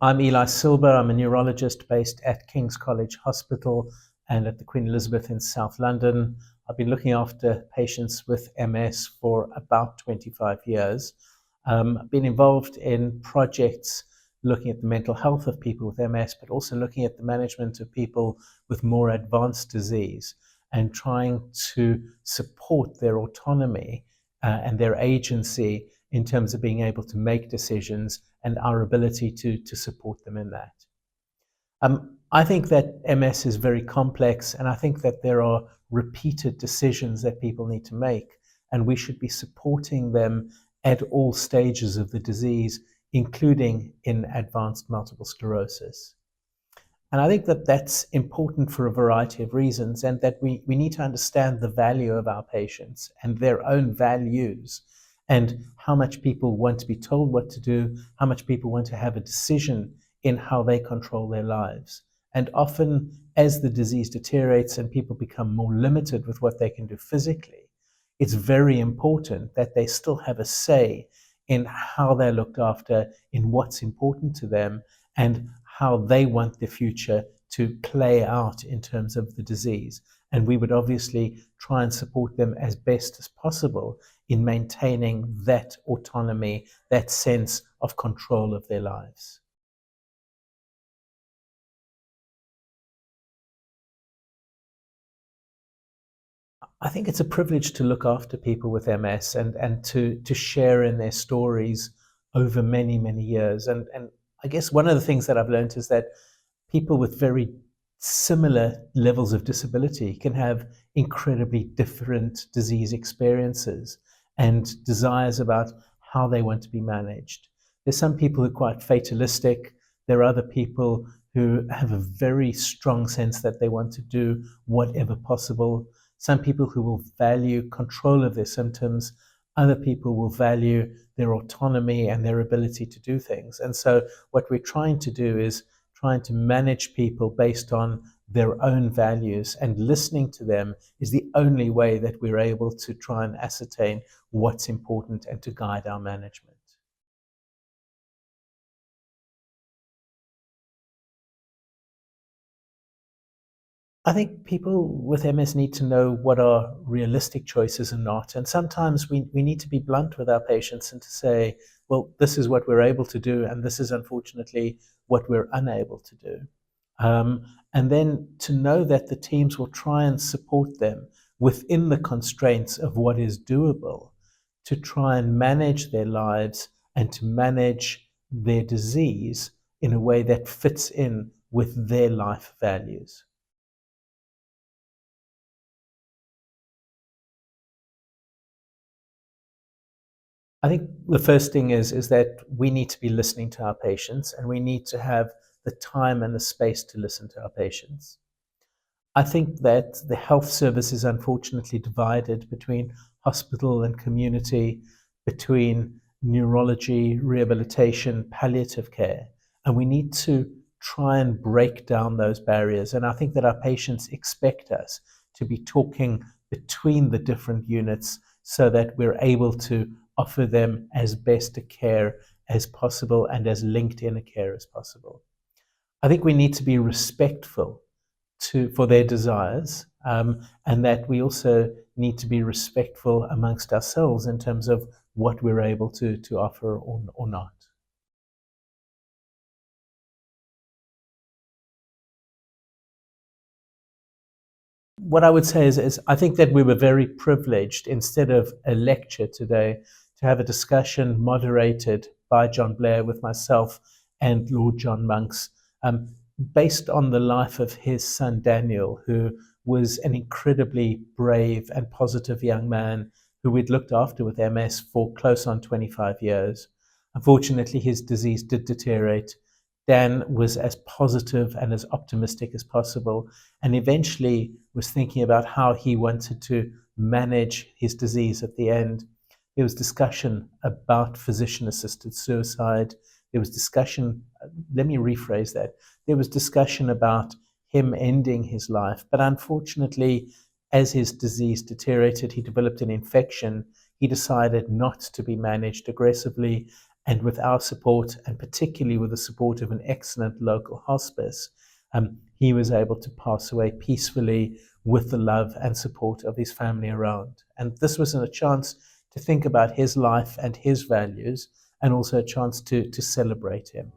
I'm Eli Silber. I'm a neurologist based at King's College Hospital and at the Queen Elizabeth in South London. I've been looking after patients with MS for about 25 years. I've been involved in projects looking at the mental health of people with MS, but also looking at the management of people with more advanced disease and trying to support their autonomy and their agency in terms of being able to make decisions and our ability to support them in that. I think that MS is very complex, and I think that there are repeated decisions that people need to make, and we should be supporting them at all stages of the disease, including in advanced multiple sclerosis. And I think that that's important for a variety of reasons, and that we need to understand the value of our patients and their own values, and how much people want to be told what to do, how much people want to have a decision in how they control their lives. And often, as the disease deteriorates and people become more limited with what they can do physically, it's very important that they still have a say in how they're looked after, in what's important to them, and how they want the future to play out in terms of the disease. And we would obviously try and support them as best as possible in maintaining that autonomy, that sense of control of their lives. I think it's a privilege to look after people with MS and to share in their stories over many, many years. And I guess one of the things that I've learned is that people with very similar levels of disability can have incredibly different disease experiences and desires about how they want to be managed. There's some people who are quite fatalistic. There are other people who have a very strong sense that they want to do whatever possible. Some people who will value control of their symptoms. Other people will value their autonomy and their ability to do things. And so what we're trying to do is trying to manage people based on their own values, and listening to them is the only way that we're able to try and ascertain what's important and to guide our management. I think people with MS need to know what are realistic choices and not. And sometimes we need to be blunt with our patients and to say, well, this is what we're able to do, and this is unfortunately what we're unable to do. And then to know that the teams will try and support them within the constraints of what is doable to try and manage their lives and to manage their disease in a way that fits in with their life values. I think the first thing is that we need to be listening to our patients, and we need to have the time and the space to listen to our patients. I think that the health service is unfortunately divided between hospital and community, between neurology, rehabilitation, palliative care, and we need to try and break down those barriers. And I think that our patients expect us to be talking between the different units so that we're able to offer them as best a care as possible and as linked in a care as possible. I think we need to be respectful for their desires, and that we also need to be respectful amongst ourselves in terms of what we're able to offer or not. What I would say is I think that we were very privileged, instead of a lecture today, to have a discussion moderated by John Blair with myself and Lord John Monks, based on the life of his son Daniel, who was an incredibly brave and positive young man who we'd looked after with MS for close on 25 years. Unfortunately, his disease did deteriorate. Dan was as positive and as optimistic as possible, and eventually was thinking about how he wanted to manage his disease at the end. There was discussion about physician-assisted suicide. There was discussion, let me rephrase that. There was discussion about him ending his life, but unfortunately, as his disease deteriorated, he developed an infection. He decided not to be managed aggressively, And with our support, and particularly with the support of an excellent local hospice, he was able to pass away peacefully with the love and support of his family around. And this was a chance to think about his life and his values, and also a chance to celebrate him.